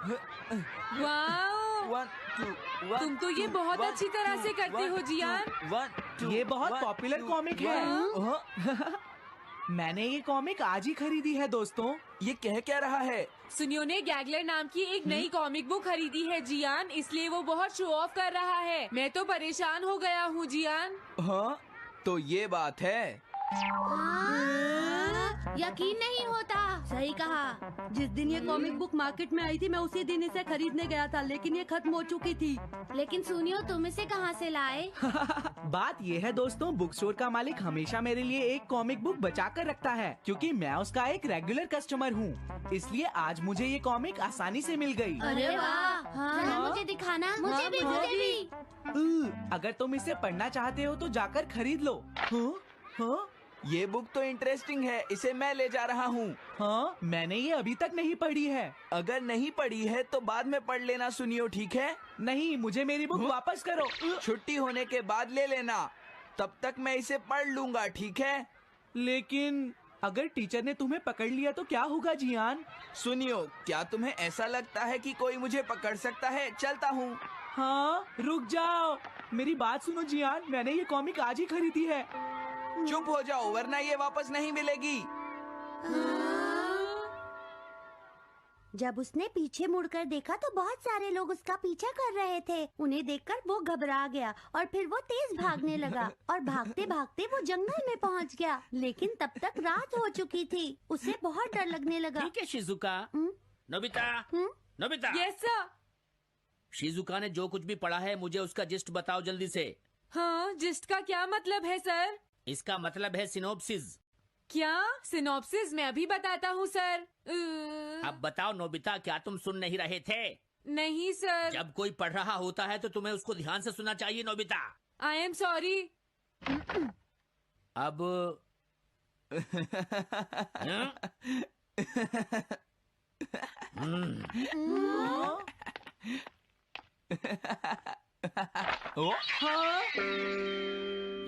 Wow, 1 2 1 तुम तो ये बहुत अच्छी तरह से करते हो जियान। 1 2 ये बहुत पॉपुलर कॉमिक है। मैंने ये कॉमिक आज ही खरीदी है दोस्तों। ये कह क्या रहा है? सुनियो ने गैगलर नाम की एक नई कॉमिक बुक खरीदी है जियान, इसलिए वो बहुत शो ऑफ कर रहा है। मैं तो परेशान हो गया हूँ जियान। हाँ, तो ये बात है। यकीन नहीं होता। सही कहा। जिस दिन ये कॉमिक बुक मार्केट में आई थी मैं उसी दिन इसे खरीदने गया था, लेकिन ये खत्म हो चुकी थी। लेकिन सुनियो, तुम इसे कहाँ से लाए? बात ये है दोस्तों, बुक स्टोर का मालिक हमेशा मेरे लिए एक कॉमिक बुक बचा कर रखता है, क्योंकि मैं उसका एक रेगुलर कस्टमर हूँ। इसलिए आज मुझे ये कॉमिक आसानी से मिल गई। अरे वाह! जरा मुझे दिखाना। मुझे भी, मुझे भी। अगर तुम इसे पढ़ना चाहते हो तो जाकर खरीद लो। हाँ? हाँ? ये बुक तो इंटरेस्टिंग है, इसे मैं ले जा रहा हूँ। हाँ, मैंने ये अभी तक नहीं पढ़ी है। अगर नहीं पढ़ी है तो बाद में पढ़ लेना सुनियो, ठीक है? नहीं, मुझे मेरी बुक वापस करो। छुट्टी होने के बाद ले लेना, तब तक मैं इसे पढ़ लूंगा, ठीक है? लेकिन अगर टीचर ने तुम्हें पकड़ लिया तो क्या होगा जियान? सुनियो, क्या तुम्हें ऐसा लगता है कि कोई मुझे पकड़ सकता है? चलता हूँ। हाँ, रुक जाओ, मेरी बात सुनो जियान, मैंने ये कॉमिक आज ही खरीदी है। चुप हो जाओ, वरना ये वापस नहीं मिलेगी। जब उसने पीछे मुड़कर देखा तो बहुत सारे लोग उसका पीछा कर रहे थे। उन्हें देखकर वो घबरा गया और फिर वो तेज भागने लगा और भागते भागते वो जंगल में पहुंच गया। लेकिन तब तक रात हो चुकी थी। उसे बहुत डर लगने लगा। ठीक है Shizuka. Nobita, Nobita. Yes sir. Shizuka ने जो कुछ भी पढ़ा है मुझे उसका जिस्ट बताओ जल्दी से। हाँ, जिस्ट का क्या मतलब है सर? इसका मतलब है सिनोप्सिस। क्या? सिनॉप्सिस मैं अभी बताता हूँ सर। अब बताओ नोबिता, क्या तुम सुन नहीं रहे थे? नहीं सर। जब कोई पढ़ रहा होता है तो तुम्हें उसको ध्यान से सुनना चाहिए नोबिता। I am sorry. अब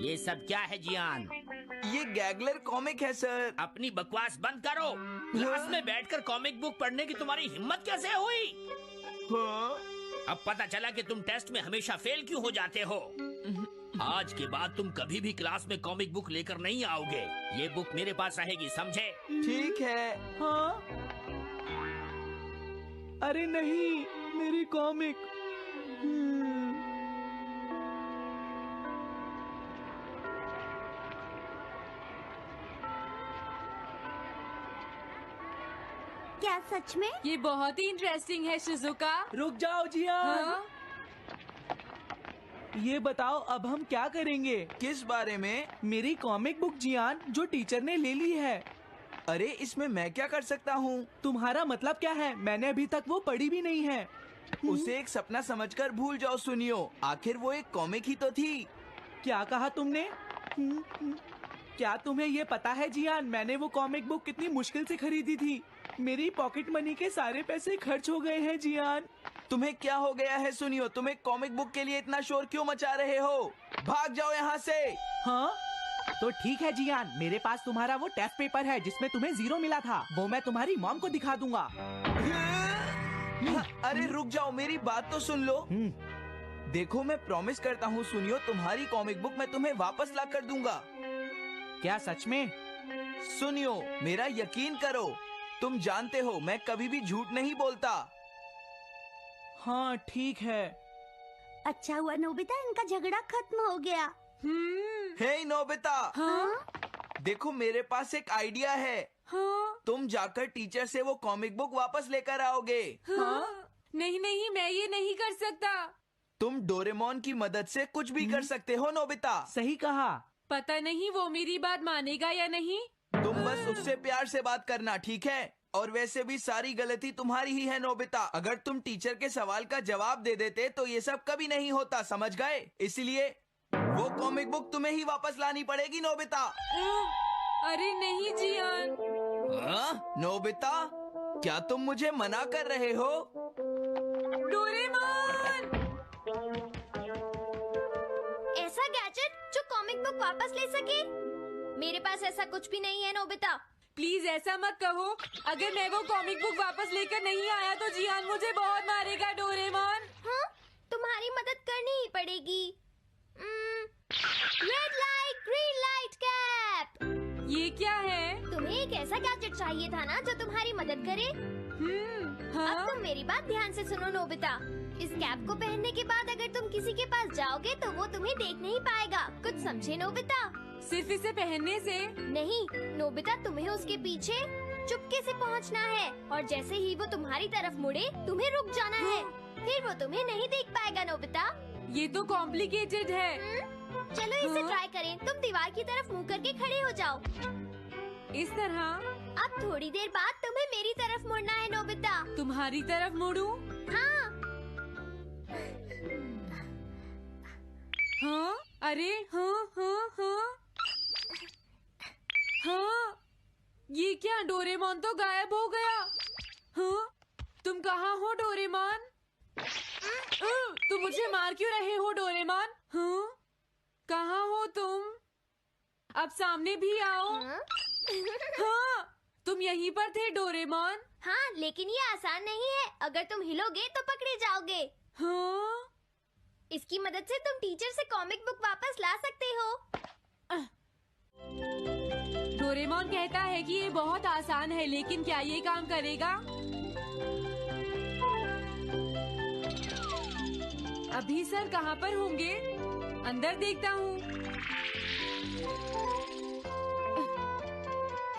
ये सब क्या है जियान? ये गैगलर कॉमिक है सर। अपनी बकवास बंद करो। क्लास में बैठकर कॉमिक बुक पढ़ने की तुम्हारी हिम्मत कैसे हुई? हाँ? अब पता चला कि तुम टेस्ट में हमेशा फेल क्यों हो जाते हो। आज के बाद तुम कभी भी क्लास में कॉमिक बुक लेकर नहीं आओगे। ये बुक मेरे पास रहेगी, समझे? ठीक है। हाँ? अरे नहीं, मेरी कॉमिक। क्या सच में? ये बहुत ही इंटरेस्टिंग है शिजुका। रुक जाओ जियान। हाँ? ये बताओ अब हम क्या करेंगे? किस बारे में? मेरी कॉमिक बुक जियान, जो टीचर ने ले ली है। अरे इसमें मैं क्या कर सकता हूँ? तुम्हारा मतलब क्या है? मैंने अभी तक वो पढ़ी भी नहीं है। उसे एक सपना समझकर भूल जाओ सुनियो, आखिर वो एक कॉमिक ही तो थी। क्या कहा तुमने? क्या तुम्हें ये पता है जियान, मैंने वो कॉमिक बुक कितनी मुश्किल से खरीदी थी। मेरी पॉकेट मनी के सारे पैसे खर्च हो गए हैं जियान। तुम्हें क्या हो गया है सुनियो? तुम एक कॉमिक बुक के लिए इतना शोर क्यों मचा रहे हो? भाग जाओ यहाँ से। हाँ? तो ठीक है जियान, मेरे पास तुम्हारा वो टेस्ट पेपर है जिसमें तुम्हें 0 मिला था। वो मैं तुम्हारी मॉम को दिखा दूंगा। अरे रुक जाओ, मेरी बात तो सुन लो। देखो, मैं प्रॉमिस करता हूँ सुनियो, तुम्हारी कॉमिक बुक मैं तुम्हें वापस ला कर दूंगा। क्या सच में? सुनियो, मेरा यकीन करो, तुम जानते हो मैं कभी भी झूठ नहीं बोलता। हाँ ठीक है। अच्छा हुआ नोबिता, इनका झगड़ा खत्म हो गया। हे नोबिता। हाँ? देखो, मेरे पास एक आइडिया है। हाँ? तुम जाकर टीचर से वो कॉमिक बुक वापस लेकर आओगे। हाँ? नहीं नहीं, मैं ये नहीं कर सकता। तुम डोरेमोन की मदद से कुछ भी कर सकते हो नोबिता। सही कहा। पता नहीं वो मेरी बात मानेगा या नहीं। तुम बस उससे प्यार से बात करना, ठीक है? और वैसे भी सारी गलती तुम्हारी ही है नोबिता। अगर तुम टीचर के सवाल का जवाब दे देते तो ये सब कभी नहीं होता, समझ गए? इसलिए वो कॉमिक बुक तुम्हें ही वापस लानी पड़ेगी नोबिता। अरे नहीं जियान। हाँ? नोबिता, क्या तुम मुझे मना कर रहे हो? डोरेमोन! ऐसा गैजेट जो कॉमिक बुक वापस ले सके? मेरे पास ऐसा कुछ भी नहीं है नोबिता। प्लीज ऐसा मत कहो। अगर मैं वो कॉमिक बुक वापस लेकर नहीं आया तो जियान मुझे बहुत मारेगा डोरेमोन। हाँ, तुम्हारी मदद करनी ही पड़ेगी। Red light green light cap. ये क्या है? तुम्हें एक ऐसा गैजेट चाहिए था ना जो तुम्हारी मदद करे। हाँ? अब तुम मेरी बात ध्यान से सुनो नोबिता। इस कैप को पहनने के बाद अगर तुम किसी के पास जाओगे तो वो तुम्हें देख नहीं पाएगा। कुछ समझे नोबिता? सिर्फ इसे पहनने से? नहीं नोबिता, तुम्हें उसके पीछे चुपके से पहुंचना है और जैसे ही वो तुम्हारी तरफ मुड़े तुम्हें रुक जाना है। फिर वो तुम्हें नहीं देख पाएगा नोबिता। ये तो कॉम्प्लिकेटेड है। चलो इसे हाँ? ट्राई करें। तुम दीवार की तरफ मुंह करके खड़े हो जाओ। इस तरह? अब थोड़ी देर बाद तुम्हें मेरी तरफ मुड़ना है नोबिता। तुम्हारी तरफ मुड़ूं? हाँ। हाँ? अरे हाँ हाँ हाँ हाँ, ये क्या? डोरेमोन तो गायब हो गया। हाँ? तुम कहाँ हो डोरेमोन? तुम मुझे मार क्यों रहे हो डोरेमोन? हाँ? कहाँ हो तुम? अब सामने भी आओ। हाँ, तुम यहीं पर थे डोरेमोन। हाँ, लेकिन ये आसान नहीं है। अगर तुम हिलोगे तो पकड़े जाओगे। हाँ? इसकी मदद से तुम टीचर से कॉमिक बुक वापस ला सकते हो। डोरेमोन कहता है कि ये बहुत आसान है, लेकिन क्या ये काम करेगा? अभी सर कहाँ पर होंगे? अंदर देखता हूँ।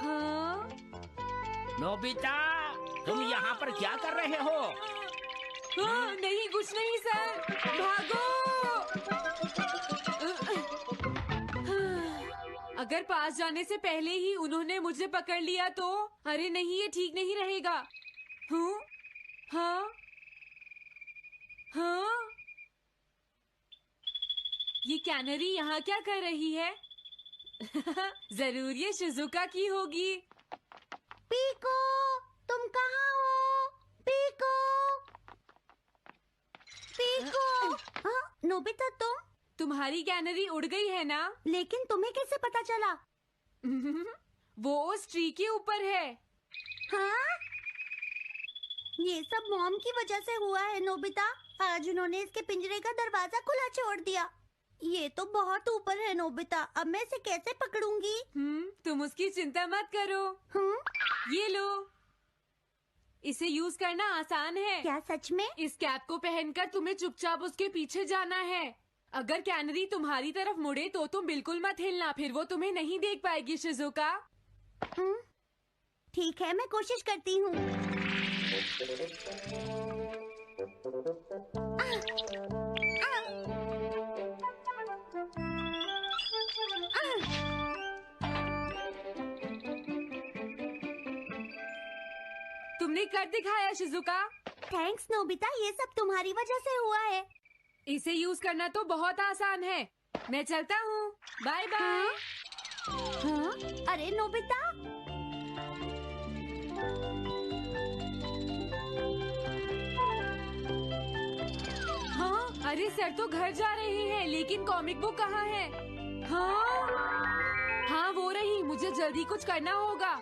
हाँ? नोबिता, तुम यहाँ पर क्या कर रहे हो? हाँ, नहीं कुछ नहीं सर, भागो। अगर पास जाने से पहले ही उन्होंने मुझे पकड़ लिया तो? अरे नहीं, ये ठीक नहीं रहेगा। हाँ? हाँ? हाँ? ये कैनरी यहाँ क्या कर रही है? जरूर ये शिजुका की होगी। पीको, तुम कहाँ हो? Pico, pico. हाँ, नोबिता तुम? तुम्हारी कैनरी उड़ गई है ना? लेकिन तुम्हें कैसे पता चला? वो उस ट्री के ऊपर है। हाँ? ये सब मॉम की वजह से हुआ है नोबिता। आज उन्होंने इसके पिंजरे का दरवाजा खुला छोड़ दिया। ये तो बहुत ऊपर है नोबिता। अब मैं इसे कैसे पकड़ूंगी? तुम उसकी चिंता मत करो। ये लो, इसे यूज करना आसान है। क्या सच में? इस कैप को पहनकर तुम्हें चुपचाप उसके पीछे जाना है। अगर कैनरी तुम्हारी तरफ मुड़े तो तुम बिल्कुल मत हिलना, फिर वो तुम्हें नहीं देख पाएगी शिजुका। ठीक है, मैं कोशिश करती हूँ। तुमने कर दिखाया शिजुका। थैंक्स नोबिता, ये सब तुम्हारी वजह से हुआ है। इसे यूज करना तो बहुत आसान है। मैं चलता हूँ, बाय बाय। हाँ? अरे नोबिता, हाँ? अरे सर तो घर जा रहे हैं, लेकिन कॉमिक बुक कहाँ है? हाँ? हाँ वो रही, मुझे जल्दी कुछ करना होगा।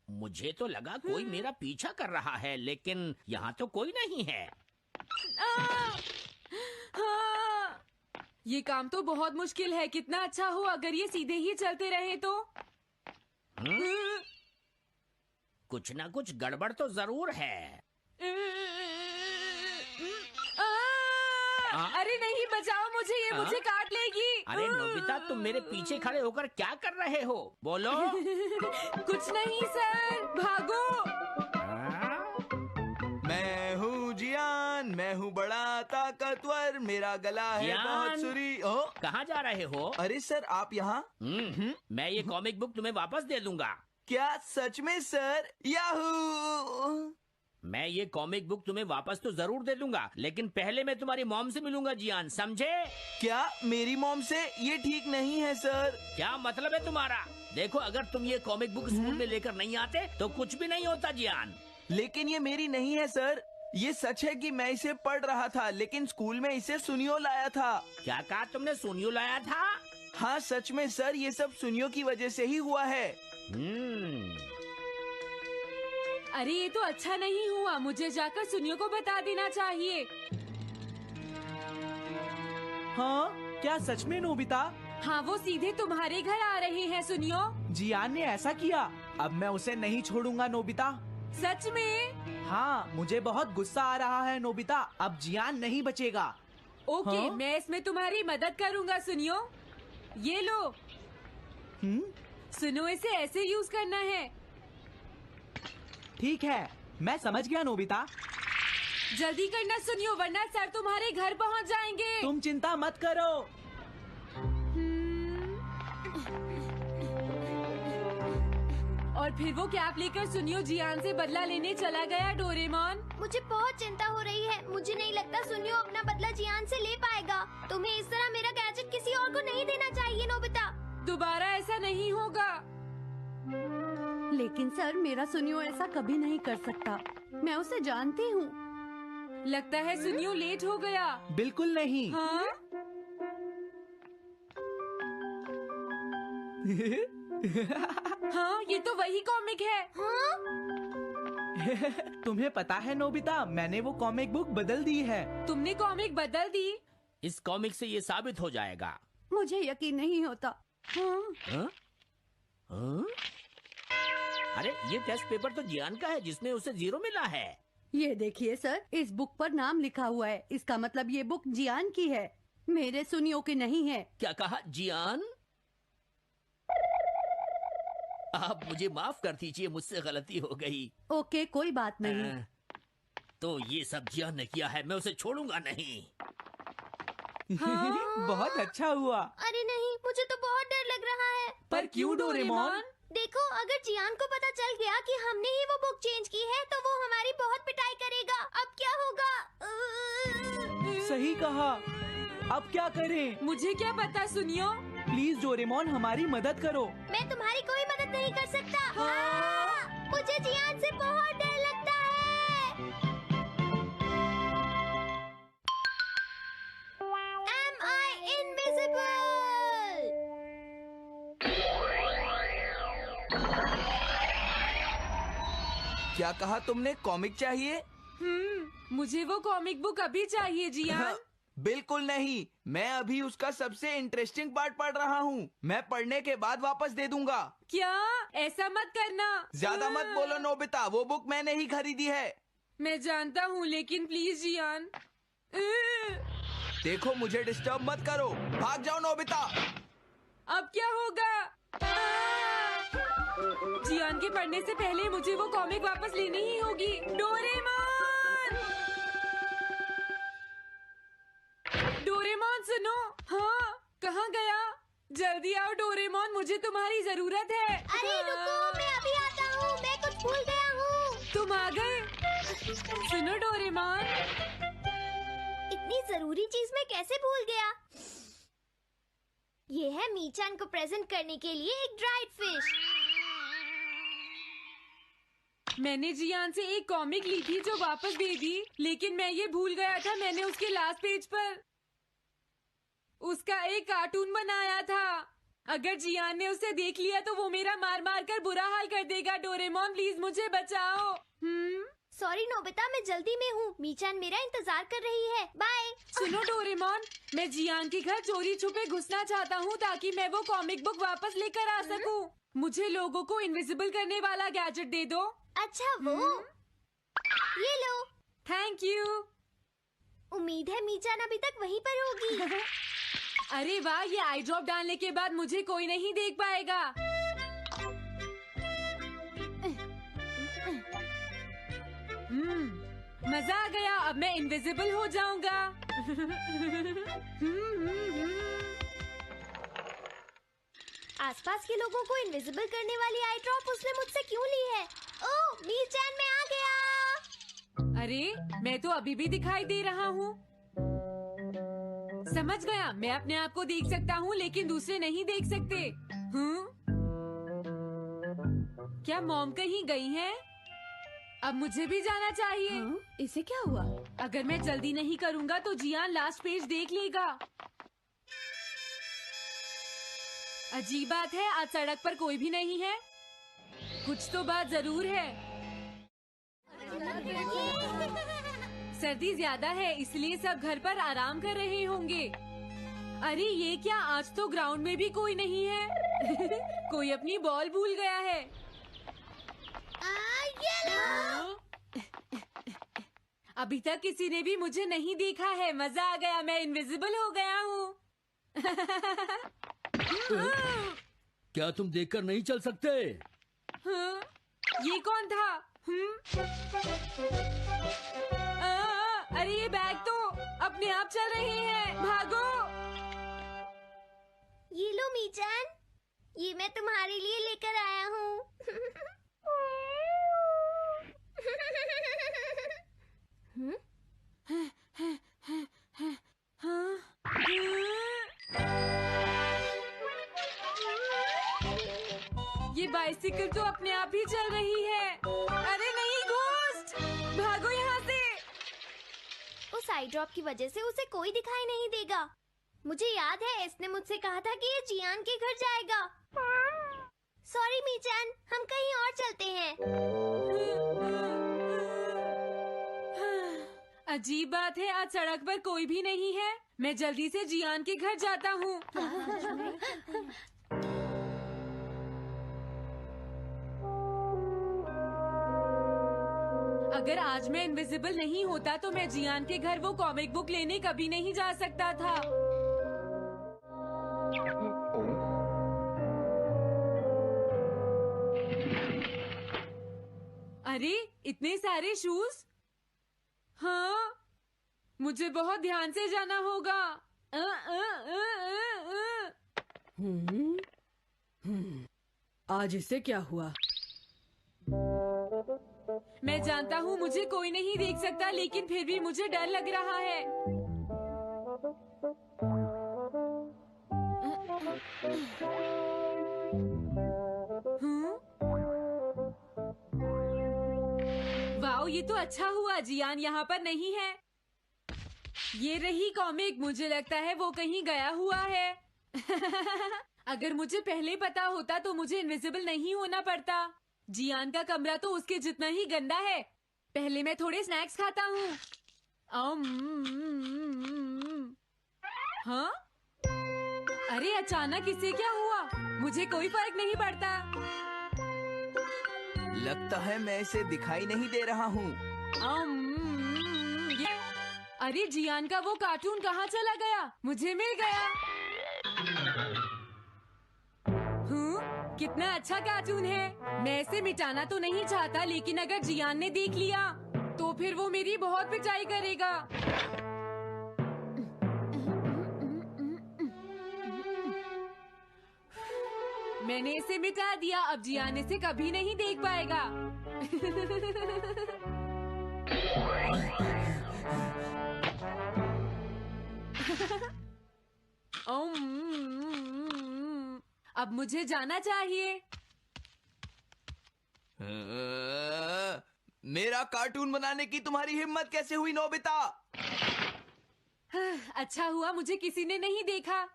मुझे तो लगा कोई मेरा पीछा कर रहा है, लेकिन यहाँ तो कोई नहीं है। हाँ, ये काम तो बहुत मुश्किल है। कितना अच्छा हो अगर ये सीधे ही चलते रहे तो। कुछ ना कुछ गड़बड़ तो जरूर है। अरे नहीं, बचाओ मुझे, ये मुझे काट लेगी। अरे नोबिता, तुम मेरे पीछे खड़े होकर क्या कर रहे हो? बोलो। कुछ नहीं सर, भागो। मैं हूँ जियान, मैं हूँ बड़ा ताकतवर, मेरा गला है जियान? बहुत सुरी। कहाँ जा रहे हो? अरे सर, आप यहाँ? मैं ये कॉमिक बुक तुम्हें वापस दे दूंगा। क्या सच में सर? याहू! मैं ये कॉमिक बुक तुम्हें वापस तो जरूर दे दूंगा, लेकिन पहले मैं तुम्हारी मॉम से मिलूंगा जियान, समझे? क्या मेरी मॉम से? ये ठीक नहीं है सर। क्या मतलब है तुम्हारा? देखो, अगर तुम ये कॉमिक बुक स्कूल में लेकर नहीं आते तो कुछ भी नहीं होता जियान। लेकिन ये मेरी नहीं है सर, ये सच है कि मैं इसे पढ़ रहा था, लेकिन स्कूल में इसे सुनियो लाया था। क्या कहा तुमने? सोनियो लाया था? हाँ सच में सर, ये सब सुनियो की वजह से ही हुआ है। अरे ये तो अच्छा नहीं हुआ, मुझे जाकर सुनियो को बता देना चाहिए। हाँ, क्या सच में नोबिता? हाँ, वो सीधे तुम्हारे घर आ रहे हैं सुनियो। जियान ने ऐसा किया। अब मैं उसे नहीं छोड़ूंगा नोबिता। सच में? हाँ, मुझे बहुत गुस्सा आ रहा है नोबिता। अब जियान नहीं बचेगा। ओके, हाँ? मैं इसमें तुम्हारी मदद करूँगा सुनियो। ये लो। सुनो, इसे ऐसे यूज करना है। ठीक है, मैं समझ गया नोबिता। जल्दी करना सुनियो, वरना सर तुम्हारे घर पहुंच जाएंगे। तुम चिंता मत करो। और फिर वो कैप लेकर सुनियो जियान से बदला लेने चला गया। डोरेमोन, मुझे बहुत चिंता हो रही है। मुझे नहीं लगता सुनियो अपना बदला जियान से ले पाएगा। तुम्हें इस तरह मेरा गैजेट किसी और को नहीं देना चाहिए नोबिता। दोबारा ऐसा नहीं होगा। लेकिन सर, मेरा सुनियो ऐसा कभी नहीं कर सकता। मैं उसे जानती हूँ। लगता है सुनियो लेट हो गया। बिल्कुल नहीं। हाँ? हाँ, ये तो वही कॉमिक है। हाँ? तुम्हें पता है नोबिता, मैंने वो कॉमिक बुक बदल दी है। तुमने कॉमिक बदल दी? इस कॉमिक से ये साबित हो जाएगा। मुझे यकीन नहीं होता। हाँ? हाँ? हाँ? अरे ये टेस्ट पेपर तो जियान का है, जिसमें उसे 0 मिला है। ये देखिए सर, इस बुक पर नाम लिखा हुआ है। इसका मतलब ये बुक जियान की है, मेरे सुनियो की नहीं है। क्या कहा? जियान? आप मुझे माफ कर दीजिए, मुझसे गलती हो गई। ओके, कोई बात नहीं। तो ये सब जियान ने किया है, मैं उसे छोड़ूंगा नहीं। बहुत अच्छा हुआ। अरे नहीं, मुझे तो बहुत डर लग रहा है। पर क्यों डोरेमोन? देखो, अगर जियान को पता चल गया कि हमने ही वो बुक चेंज की है, तो वो हमारी बहुत पिटाई करेगा। अब क्या होगा? सही कहा। अब क्या करें? मुझे क्या पता सुनियो। प्लीज डोरेमोन, हमारी मदद करो। मैं तुम्हारी कोई मदद नहीं कर सकता। हाँ! मुझे जियान से बहुत डर लगता है। Am I invisible? क्या कहा तुमने? कॉमिक चाहिए? मुझे वो कॉमिक बुक अभी चाहिए जियान। बिल्कुल नहीं, मैं अभी उसका सबसे इंटरेस्टिंग पार्ट पढ़ रहा हूँ। मैं पढ़ने के बाद वापस दे दूंगा। क्या? ऐसा मत करना। ज्यादा मत बोलो नोबिता, वो बुक मैंने ही खरीदी है। मैं जानता हूँ, लेकिन प्लीज जियान। देखो, मुझे डिस्टर्ब मत करो। भाग जाओ नोबिता। अब क्या होगा? जियान के पढ़ने से पहले मुझे वो कॉमिक वापस लेनी ही होगी। डोरेमोन! डोरेमोन सुनो। हाँ, कहाँ गया? जल्दी आओ डोरेमोन, मुझे तुम्हारी जरूरत है। अरे रुको, मैं अभी आता हूँ। मैं कुछ भूल गया हूँ। तुम आ गए? सुनो डोरेमोन। इतनी जरूरी चीज मैं कैसे भूल गया? ये है मीचान को प्रेजेंट करने के लिए एक ड्राइड फिश। मैंने जियान से एक कॉमिक ली थी जो वापस दे दी, लेकिन मैं ये भूल गया था मैंने उसके लास्ट पेज पर उसका एक कार्टून बनाया था। अगर जियान ने उसे देख लिया तो वो मेरा मार मार कर बुरा हाल कर देगा। डोरेमोन प्लीज मुझे बचाओ। सॉरी नोबिता, मैं जल्दी में हूँ। मीचान मेरा इंतजार कर रही है। बाय। सुनो डोरेमोन, मैं जियान के घर चोरी छुपे घुसना चाहता हूँ ताकि मैं वो कॉमिक बुक वापस लेकर आ सकूँ। मुझे लोगों को इनविजिबल करने वाला गैजेट दे दो। अच्छा वो ये लो। Thank you. उम्मीद है मीचान अभी तक वहीं पर होगी। अरे वाह, ये आई ड्रॉप डालने के बाद मुझे कोई नहीं देख पाएगा। मजा आ गया, अब मैं इनविजिबल हो जाऊंगा। आसपास के लोगों को इनविजिबल करने वाली आई ड्रॉप उसने मुझसे क्यों ली है? ओह, मीचान मैं आ गया। अरे, मैं तो अभी भी दिखाई दे रहा हूँ। समझ गया, मैं अपने आप को देख सकता हूँ लेकिन दूसरे नहीं देख सकते। क्या मॉम कहीं गई हैं? अब मुझे भी जाना चाहिए। इसे क्या हुआ? अगर मैं जल्दी नहीं करूँगा तो जियान लास्ट पेज देख लेगा। अजीब बात है, आज सड़क पर कोई भी नहीं है। कुछ तो बात जरूर है। सर्दी ज्यादा है इसलिए सब घर पर आराम कर रहे होंगे। अरे ये क्या, आज तो ग्राउंड में भी कोई नहीं है। कोई अपनी बॉल भूल गया है। अभी तक किसी ने भी मुझे नहीं देखा है। मजा आ गया, मैं इनविजिबल हो गया हूँ। क्या तुम देखकर नहीं चल सकते? हाँ? ये कौन था? अरे ये बैग तो अपने आप चल रहे हैं। भागो। ये लो मीचान, ये मैं तुम्हारे लिए लेकर आया हूँ। ये बाइसिकल तो अपने आप ही चल रही है। अरे नहीं, घोस्ट! भागो यहाँ से। उस आई ड्रॉप की वजह से उसे कोई दिखाई नहीं देगा। मुझे याद है इसने मुझसे कहा था कि ये जियान के घर जाएगा। सॉरी मीचान, हम कहीं और चलते हैं। अजीब बात है, आज सड़क पर कोई भी नहीं है। मैं जल्दी से जियान के घर जाता हूँ। अगर आज मैं इनविजिबल नहीं होता तो मैं जियान के घर वो कॉमिक बुक लेने कभी नहीं जा सकता था। अरे इतने सारे शूज। हाँ, मुझे बहुत ध्यान से जाना होगा। आज इसे क्या हुआ? मैं जानता हूँ मुझे कोई नहीं देख सकता, लेकिन फिर भी मुझे डर लग रहा है। वाओ, ये तो अच्छा हुआ जियान यहाँ पर नहीं है। ये रही कॉमिक। मुझे लगता है वो कहीं गया हुआ है। अगर मुझे पहले पता होता तो मुझे इनविजिबल नहीं होना पड़ता। जियान का कमरा तो उसके जितना ही गंदा है। पहले मैं थोड़े स्नैक्स खाता हूँ। हाँ? अरे अचानक इसे क्या हुआ? मुझे कोई फर्क नहीं पड़ता। लगता है मैं इसे दिखाई नहीं दे रहा हूँ। अरे जियान का वो कार्टून कहाँ चला गया? मुझे मिल गया। कितना अच्छा कार्टून है। मैं इसे मिटाना तो नहीं चाहता, लेकिन अगर जियान ने देख लिया तो फिर वो मेरी बहुत पिटाई करेगा। मैंने इसे मिटा दिया। अब जियान इसे कभी नहीं देख पाएगा। अब मुझे जाना चाहिए। मेरा कार्टून बनाने की तुम्हारी हिम्मत कैसे हुई नोबिता? अच्छा हुआ मुझे किसी ने नहीं देखा।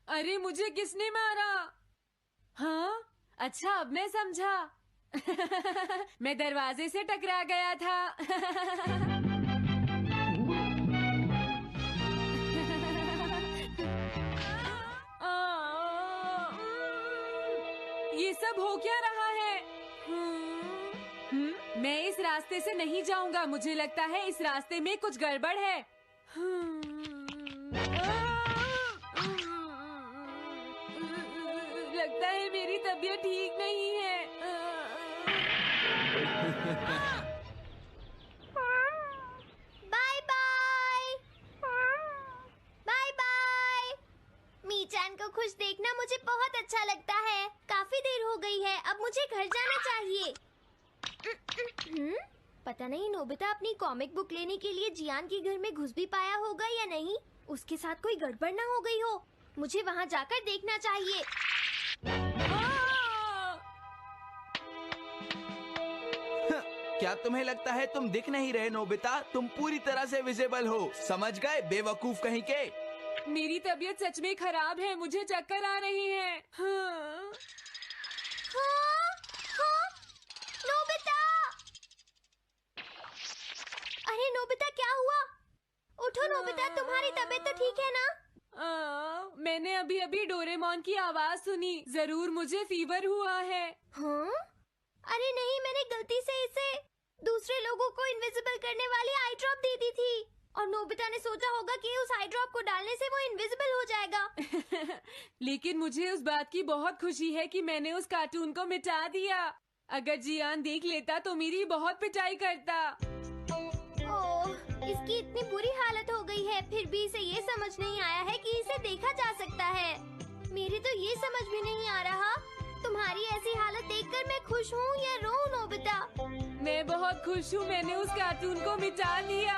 अरे मुझे किसने मारा? हाँ, अच्छा अब मैं समझा। मैं दरवाजे से टकरा गया था। ये सब हो क्या रहा है? मैं इस रास्ते से नहीं जाऊंगा। मुझे लगता है इस रास्ते में कुछ गड़बड़ है। लगता है मेरी तबीयत ठीक नहीं है। Bye bye. Bye bye. मीचान को खुश देखना मुझे बहुत अच्छा लगता है। काफी देर हो गई है, अब मुझे घर जाना चाहिए। पता नहीं नोबिता अपनी कॉमिक बुक लेने के लिए जियान के घर में घुस भी पाया होगा या नहीं। उसके साथ कोई गड़बड़ ना हो गई हो। मुझे वहाँ जाकर देखना चाहिए। क्या तुम्हें लगता है तुम दिख नहीं रहे नोबिता? तुम पूरी तरह से विजिबल हो, समझ गए बेवकूफ कहीं के। मेरी तबीयत सच में खराब है, मुझे चक्कर आ रही है। हाँ। हाँ, नोबिता! अरे नोबिता क्या हुआ? उठो नोबिता, तुम्हारी तबीयत तो ठीक है ना? मैंने अभी अभी डोरेमोन की आवाज सुनी, जरूर मुझे फीवर हुआ है। हाँ? अरे नहीं, मैंने गलती से इसे दूसरे लोगों को इनविजिबल करने वाली आई ड्रॉप दे दी थी और नोबिता ने सोचा होगा कि उस आई ड्रॉप को डालने से वो इनविजिबल हो जाएगा। लेकिन मुझे उस बात की बहुत खुशी है कि मैंने उस कार्टून को मिटा दिया। अगर जियान देख लेता तो मेरी बहुत पिटाई करता। ओह, इसकी इतनी बुरी हालत हो गई है, फिर भी इसे ये समझ नहीं आया है कि इसे देखा जा सकता है। मेरी तो ये समझ भी नहीं आ रहा, तुम्हारी ऐसी हालत देखकर मैं खुश हूँ या रोऊं नोबिता? मैं बहुत खुश हूँ, मैंने उस कार्टून को मिटा दिया।